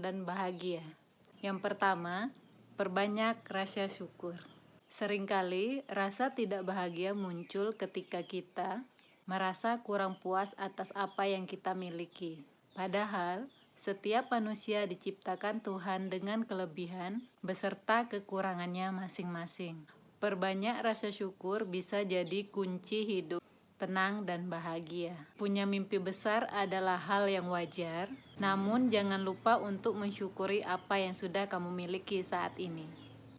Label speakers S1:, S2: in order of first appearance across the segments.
S1: dan bahagia. Yang pertama, perbanyak rasa syukur. Seringkali rasa tidak bahagia muncul ketika kita merasa kurang puas atas apa yang kita miliki. Padahal, setiap manusia diciptakan Tuhan dengan kelebihan beserta kekurangannya masing-masing. Perbanyak rasa syukur bisa jadi kunci hidup tenang dan bahagia. Punya mimpi besar adalah hal yang wajar, namun jangan lupa untuk mensyukuri apa yang sudah kamu miliki saat ini.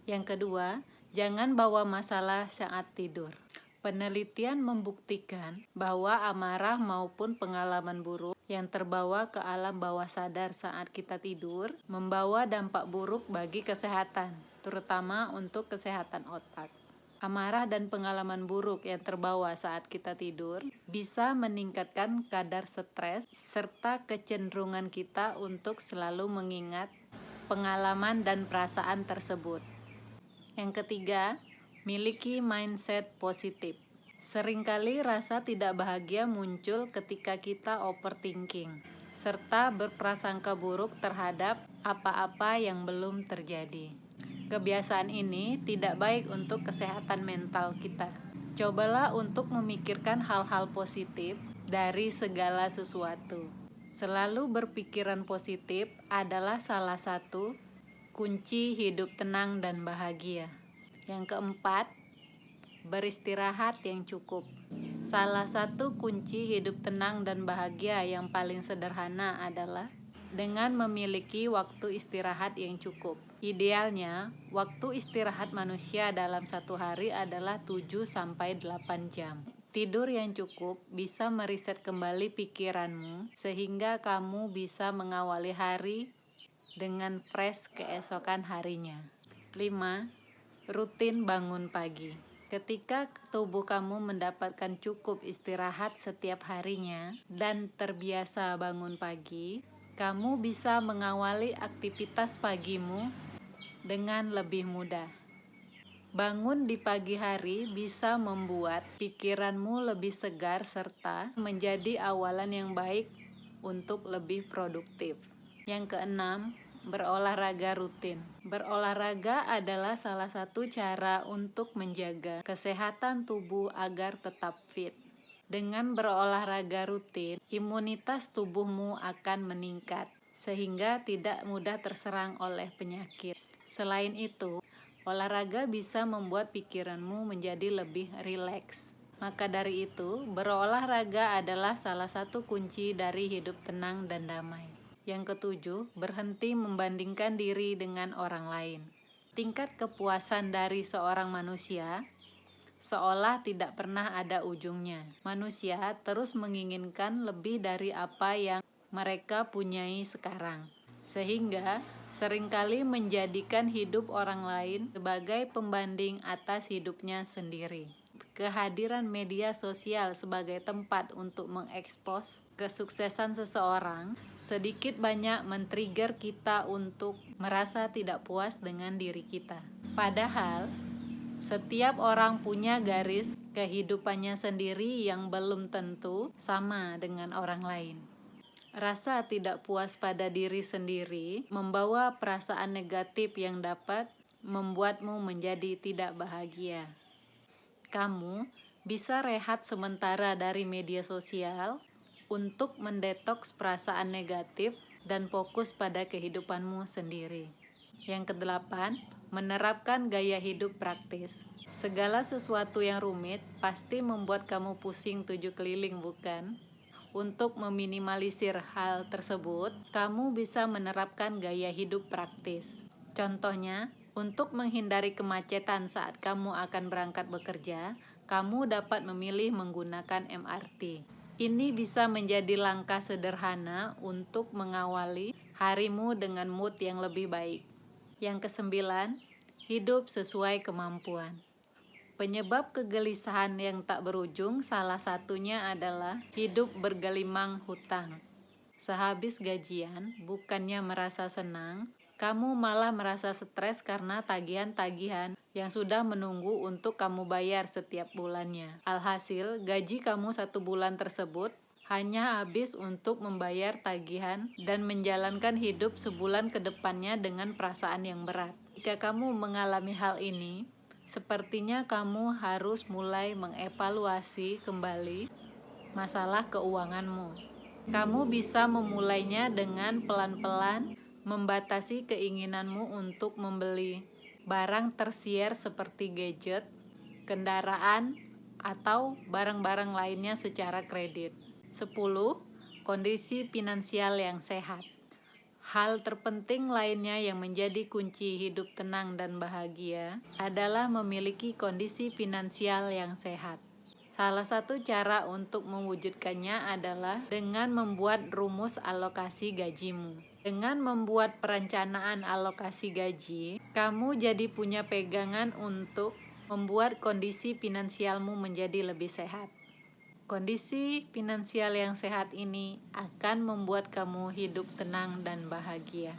S1: Yang kedua, jangan bawa masalah saat tidur. Penelitian membuktikan bahwa amarah maupun pengalaman buruk yang terbawa ke alam bawah sadar saat kita tidur membawa dampak buruk bagi kesehatan, terutama untuk kesehatan otak. Amarah dan pengalaman buruk yang terbawa saat kita tidur bisa meningkatkan kadar stres serta kecenderungan kita untuk selalu mengingat pengalaman dan perasaan tersebut. Yang ketiga, miliki mindset positif. Seringkali rasa tidak bahagia muncul ketika kita overthinking, serta berprasangka buruk terhadap apa-apa yang belum terjadi. Kebiasaan ini tidak baik untuk kesehatan mental kita. Cobalah untuk memikirkan hal-hal positif dari segala sesuatu. Selalu berpikiran positif adalah salah satu kunci hidup tenang dan bahagia. Yang keempat, beristirahat yang cukup. Salah satu kunci hidup tenang dan bahagia yang paling sederhana adalah dengan memiliki waktu istirahat yang cukup. Idealnya, waktu istirahat manusia dalam satu hari adalah 7-8 jam. Tidur yang cukup bisa mereset kembali pikiranmu sehingga kamu bisa mengawali hari dengan fresh keesokan harinya. 5. Rutin bangun pagi. Ketika tubuh kamu mendapatkan cukup istirahat setiap harinya dan terbiasa bangun pagi, kamu bisa mengawali aktivitas pagimu dengan lebih mudah. Bangun di pagi hari bisa membuat pikiranmu lebih segar serta menjadi awalan yang baik untuk lebih produktif. Yang keenam, berolahraga rutin. Berolahraga adalah salah satu cara untuk menjaga kesehatan tubuh agar tetap fit. Dengan berolahraga rutin, imunitas tubuhmu akan meningkat, sehingga tidak mudah terserang oleh penyakit. Selain itu, olahraga bisa membuat pikiranmu menjadi lebih rileks. Maka dari itu, berolahraga adalah salah satu kunci dari hidup tenang dan damai. Yang ketujuh, berhenti membandingkan diri dengan orang lain. Tingkat kepuasan dari seorang manusia seolah tidak pernah ada ujungnya. Manusia terus menginginkan lebih dari apa yang mereka punyai sekarang, sehingga seringkali menjadikan hidup orang lain sebagai pembanding atas hidupnya sendiri. Kehadiran media sosial sebagai tempat untuk mengekspos kesuksesan seseorang sedikit banyak men-trigger kita untuk merasa tidak puas dengan diri kita. Padahal setiap orang punya garis kehidupannya sendiri yang belum tentu sama dengan orang lain. Rasa tidak puas pada diri sendiri membawa perasaan negatif yang dapat membuatmu menjadi tidak bahagia. Kamu bisa rehat sementara dari media sosial untuk mendetoks perasaan negatif dan fokus pada kehidupanmu sendiri. Yang kedelapan, menerapkan gaya hidup praktis. Segala sesuatu yang rumit pasti membuat kamu pusing 7 keliling, bukan? Untuk meminimalisir hal tersebut, kamu bisa menerapkan gaya hidup praktis. Contohnya, untuk menghindari kemacetan saat kamu akan berangkat bekerja, kamu dapat memilih menggunakan MRT. Ini bisa menjadi langkah sederhana untuk mengawali harimu dengan mood yang lebih baik. Yang kesembilan, hidup sesuai kemampuan. Penyebab kegelisahan yang tak berujung salah satunya adalah hidup bergelimang hutang. Sehabis gajian, bukannya merasa senang, kamu malah merasa stres karena tagihan-tagihan yang sudah menunggu untuk kamu bayar setiap bulannya. Alhasil, gaji kamu 1 bulan tersebut hanya habis untuk membayar tagihan dan menjalankan hidup sebulan ke depannya dengan perasaan yang berat. Jika kamu mengalami hal ini, sepertinya kamu harus mulai mengevaluasi kembali masalah keuanganmu. Kamu bisa memulainya dengan pelan-pelan membatasi keinginanmu untuk membeli barang tersier seperti gadget, kendaraan, atau barang-barang lainnya secara kredit. 10. Kondisi finansial yang sehat. Hal terpenting lainnya yang menjadi kunci hidup tenang dan bahagia adalah memiliki kondisi finansial yang sehat. Salah satu cara untuk mewujudkannya adalah dengan membuat rumus alokasi gajimu. Dengan membuat perencanaan alokasi gaji, kamu jadi punya pegangan untuk membuat kondisi finansialmu menjadi lebih sehat. Kondisi finansial yang sehat ini akan membuat kamu hidup tenang dan bahagia.